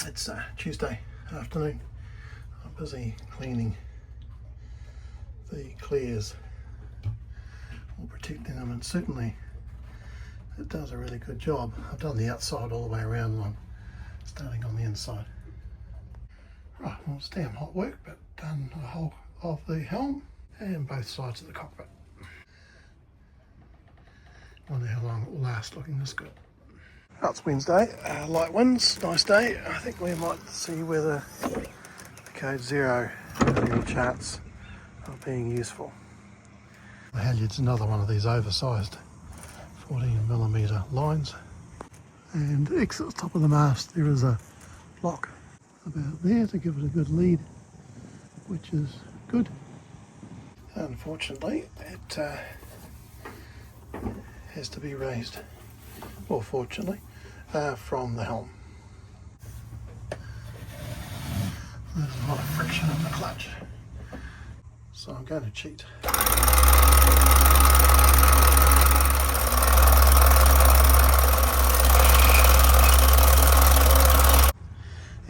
It's Tuesday afternoon. I'm busy cleaning the clears or protecting them, and certainly it does a really good job. I've done the outside all the way around and I'm starting on the inside. Right, well, it's damn hot work, but done the whole of the helm and both sides of the cockpit. Wonder how long it will last looking this good. Oh, it's Wednesday, light winds, nice day. I think we might see whether the code 0 charts are being useful. The halyard's another one of these oversized 14mm lines. And exit the top of the mast, there is a block about there to give it a good lead, which is good. Unfortunately, it has to be raised, or fortunately, from the helm. There's a lot of friction in the clutch, so I'm going to cheat.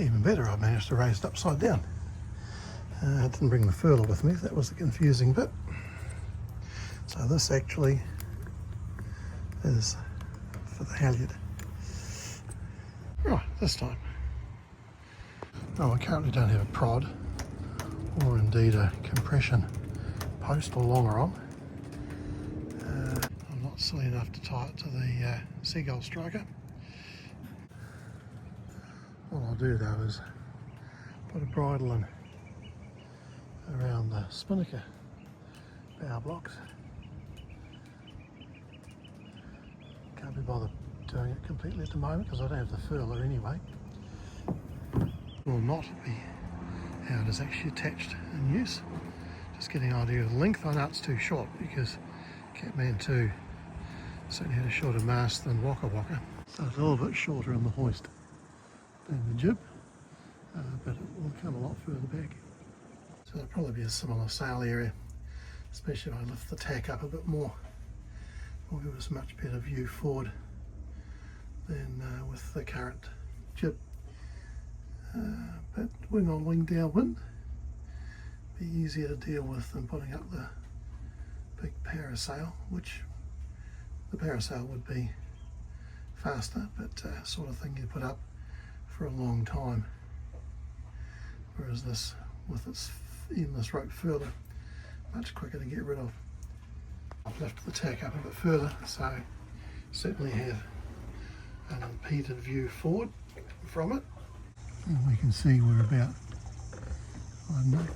Even better, I managed to raise it upside down. I didn't bring the furler with me, that was the confusing bit. So this actually is for the halyard. Right, this time. Oh, I currently don't have a prod, or indeed a compression post or longer on. I'm not silly enough to tie it to the seagull striker. What I'll do though is put a bridle in around the spinnaker bow blocks. Can't be bothered doing it completely at the moment because I don't have the furler anyway. Will not be how it is actually attached in use. Just getting an idea of the length. I know it's too short because CATMANTOO certainly had a shorter mast than WAKAWAKA. So it's a little bit shorter in the hoist than the jib, but it will come a lot further back. So there'll probably be a similar sail area, especially if I lift the tack up a bit more. Will give us a much better view forward than with the current jib. But wing on wing downwind, be easier to deal with than putting up the big parasail, which the parasail would be faster, but sort of thing you put up for a long time. Whereas this, with its endless rope further, much quicker to get rid of. I've lifted the tack up a bit further, so certainly have an impeded view forward from it. And we can see we're about, I don't know,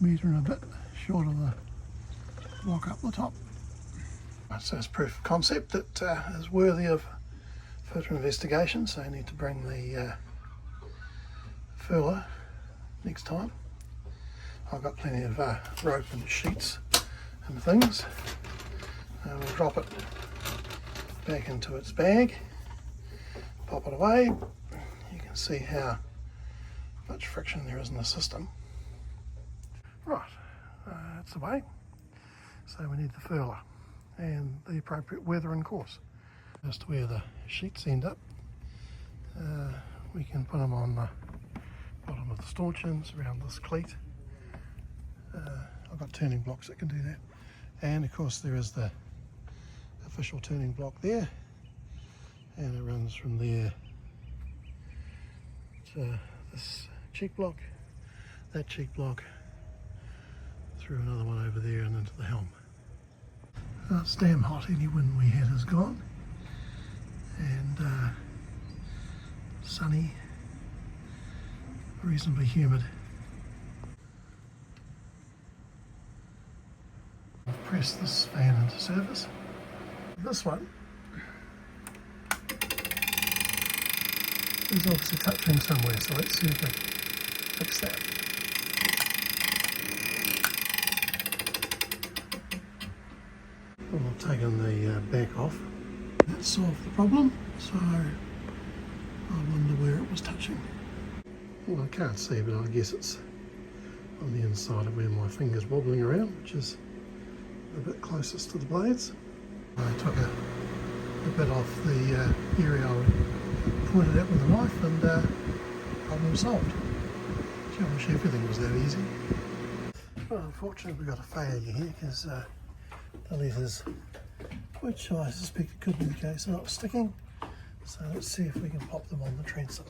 metre and a bit short of the block up the top. So it's proof of concept that is worthy of further investigation, so I need to bring the furler next time. I've got plenty of rope and sheets and things. We'll drop it back into its bag, pop it away. You can see how much friction there is in the system. Right, it's away. So we need the furler and the appropriate weather and course. Just where the sheets end up, we can put them on the bottom of the stanchions around this cleat. I've got turning blocks that can do that, and of course there is the official turning block there, and it runs from there to this cheek block, that cheek block, through another one over there and into the helm. It's damn hot. Any wind we had is gone, and sunny, reasonably humid. I've pressed this fan into service. This one is obviously touching somewhere, so let's see if we fix that. Well, I've taken the back off. That solved the problem, so I wonder where it was touching. Well, I can't see, but I guess it's on the inside of where my finger's wobbling around, which is a bit closest to the blades. I took a bit off the area I pointed at with a knife and problem solved. Gee, I wish everything was that easy. Well, unfortunately we've got a failure here because the letters, which I suspected could be the case, are not sticking. So let's see if we can pop them on the transom.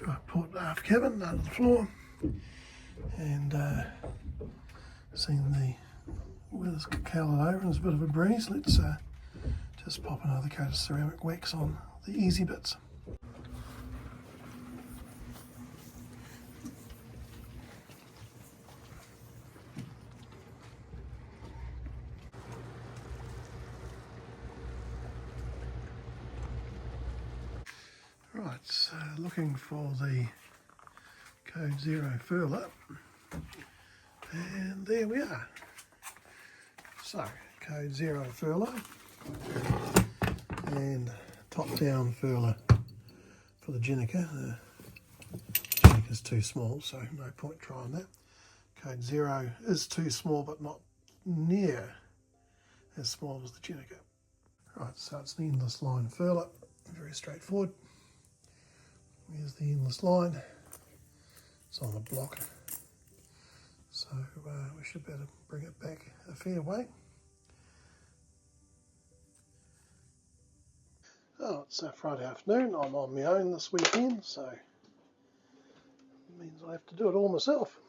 Right, port aft cabin under the floor, and seeing the weather's clouded over and there's a bit of a breeze, let's just pop another coat of ceramic wax on the easy bits. Right, so looking for the code 0 furler, and there we are. So, code 0 furler and top down furler for the Jenica. The Jenica's too small, so no point trying that. Code 0 is too small, but not near as small as the Jenica. Right, so it's an endless line furler, very straightforward. Here's the endless line. It's on a block, so we should be able to bring it back a fair way. Oh, it's Friday afternoon. I'm on my own this weekend, so it means I have to do it all myself.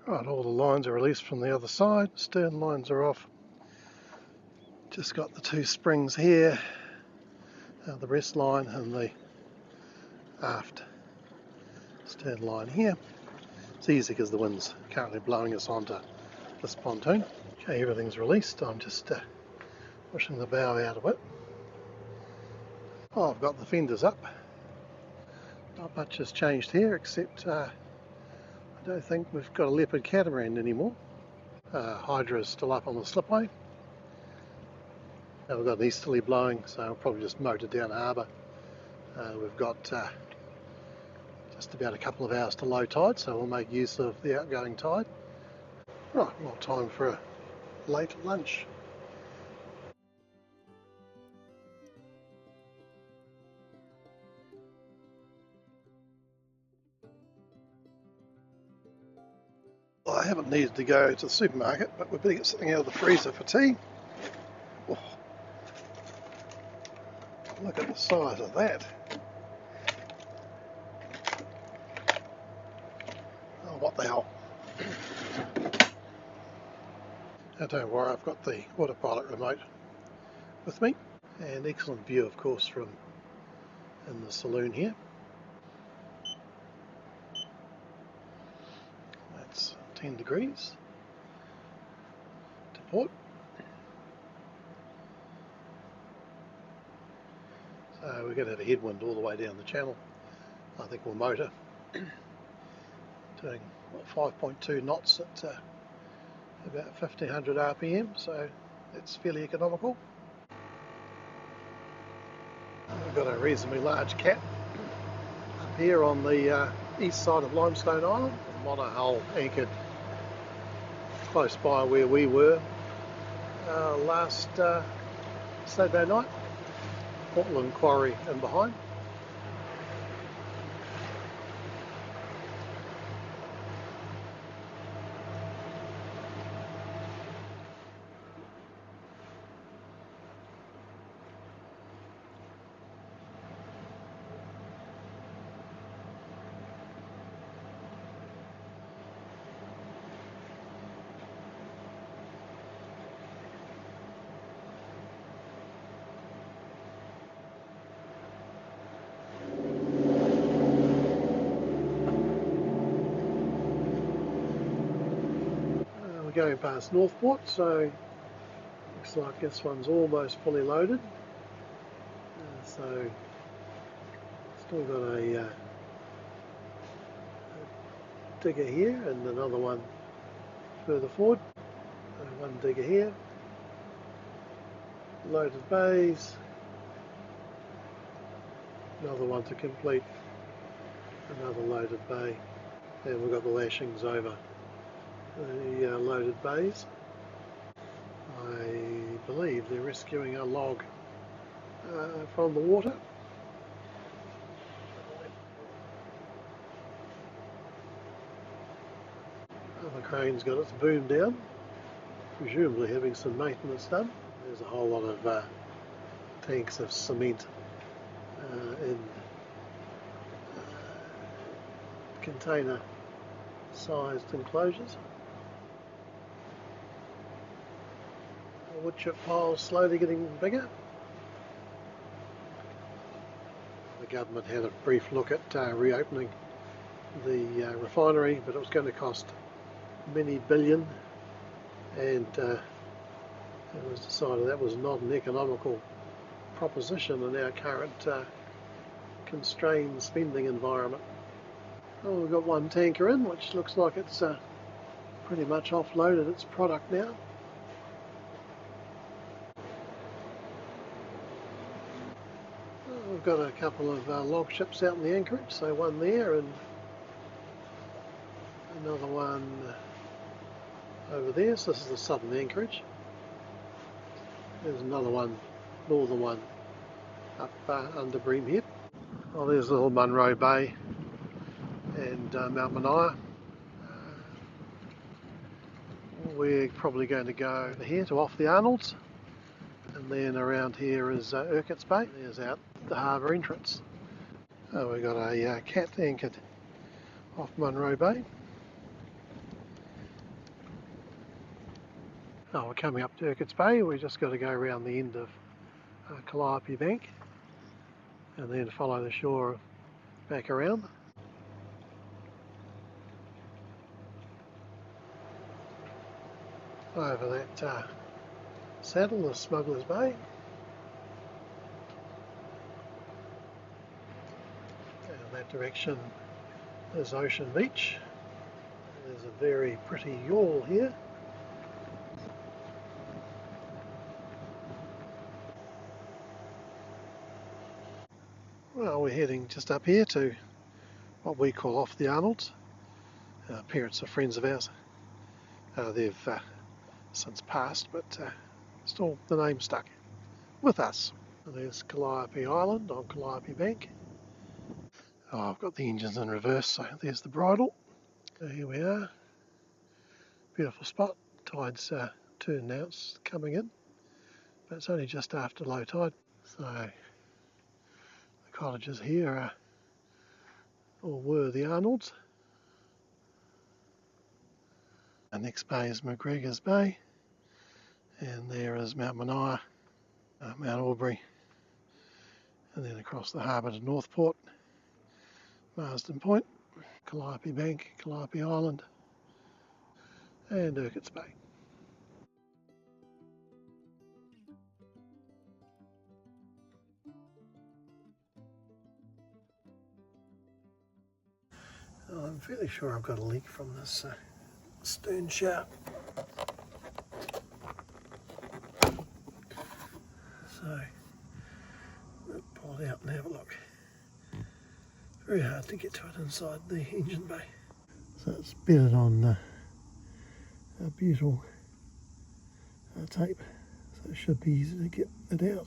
Right, all the lines are released from the other side. Stern lines are off. Just got the two springs here, the rest line and the aft stern line here. It's easy because the wind's currently blowing us onto this pontoon. Okay, everything's released. I'm just pushing the bow out of it. Oh, I've got the fenders up. Not much has changed here, except I don't think we've got a Leopard Catamaran anymore. Hydra is still up on the slipway. We've got an easterly blowing, so I'll probably just motor down harbour. We've got just about a couple of hours to low tide, so we'll make use of the outgoing tide. Right, well, time for a late lunch. Well, I haven't needed to go to the supermarket, but we better get something out of the freezer for tea. Oh, look at the size of that. Oh, what the hell. Now, don't worry, I've got the autopilot remote with me, and excellent view, of course, from in the saloon here. That's 10 degrees to port. So we're going to have a headwind all the way down the channel. I think we'll motor doing 5.2 knots at about 1500 RPM, so that's fairly economical. We've got a reasonably large cat up here on the east side of Limestone Island, a monohull anchored close by where we were last Saturday night. Portland Quarry in behind. We're going past Northport, so looks like this one's almost fully loaded. So still got a digger here and another one further forward. One digger here, loaded bays, another one to complete Another loaded bay, and we've got the lashings over the loaded bays. I believe they're rescuing a log from the water. The crane's got its boom down, presumably having some maintenance done. There's a whole lot of tanks of cement in container sized enclosures. The wood chip pile's slowly getting bigger. The government had a brief look at reopening the refinery, but it was going to cost many billion, and it was decided that was not an economical proposition in our current constrained spending environment. Well, we've got one tanker in, which looks like it's pretty much offloaded its product now. We've got a couple of log ships out in the anchorage, so one there and another one over there. So this is the southern anchorage. There's another one, northern one, up under Breamhead. Oh, there's little Munro Bay and Mount Mania. We're probably going to go here to off the Arnolds, and then around here is Urquhart's Bay. There's out the harbour entrance. Oh, we've got a cat anchored off Munro Bay. Oh, we're coming up to Urquhart's Bay. We've just got to go around the end of Calliope Bank and then follow the shore back around. Over that saddle is Smuggler's Bay. And that direction is Ocean Beach. There's a very pretty yawl here. Well, we're heading just up here to what we call off the Arnolds. Parents are friends of ours. They've since passed, but still the name stuck with us. And there's Calliope Island on Calliope Bank. Oh, I've got the engines in reverse, so there's the bridle. So here we are. Beautiful spot. Tide's turned now, it's coming in, but it's only just after low tide. So the cottages here are, or were, the Arnolds. The next bay is McGregor's Bay, and there is Mount Mania, Mount Aubrey, and then across the harbour to Northport, Marsden Point, Calliope Bank, Calliope Island, and Urquhart's Bay. I'm fairly sure I've got a leak from this stern shaft. So we'll pull it out and have a look. Very hard to get to it inside the engine bay. So it's bedded on a butyl tape, so it should be easy to get it out.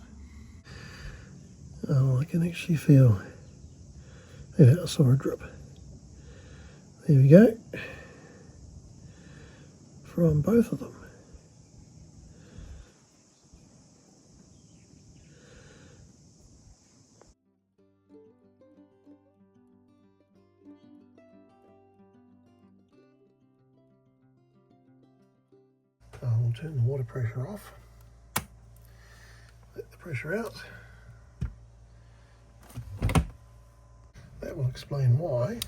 Oh, I can actually feel I saw a drip. There we go. From both of them. I'll turn the water pressure off. Let the pressure out. That will explain why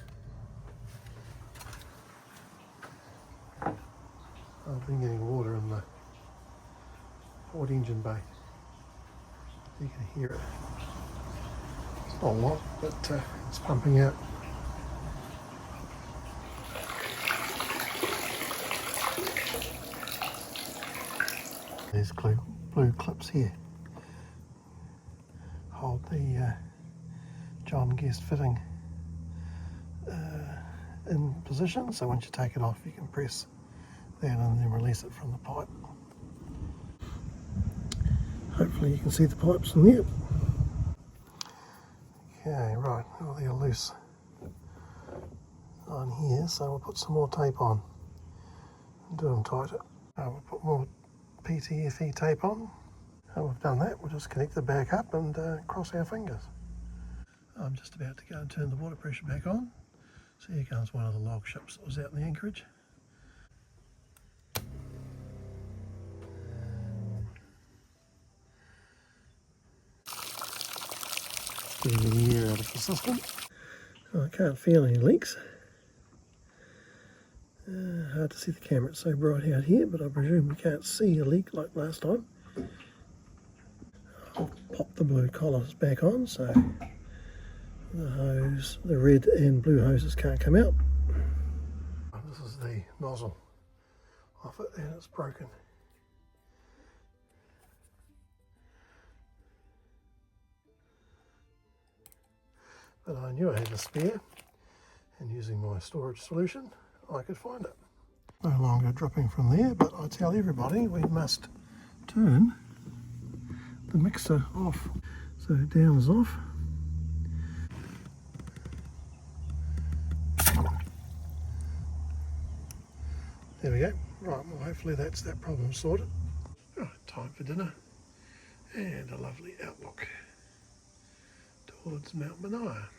I've been getting water in the port engine bay. You can hear it. It's not a lot, but it's pumping out. There's blue clips here. Hold the John Guest fitting in position, so once you take it off you can press that and then release it from the pipe. Hopefully you can see the pipes from there. Okay, right, well they're loose on here, so we'll put some more tape on and do them tighter. We'll put more PTFE tape on. And we've done that, we'll just connect it back up and cross our fingers. I'm just about to go and turn the water pressure back on. So here comes one of the log ships that was out in the anchorage. Getting the air out of the system. Oh, I can't feel any leaks. Hard to see the camera, it's so bright out here, but I presume we can't see a leak like last time. I'll pop the blue collars back on so the hose, the red and blue hoses can't come out. This is the nozzle off it and it's broken. But I knew I had a spare, and using my storage solution I could find it. No longer dripping from there, but I tell everybody we must turn the mixer off. So down is off. There we go. Right, well hopefully that's that problem sorted. Right, time for dinner and a lovely outlook towards Mount Marina.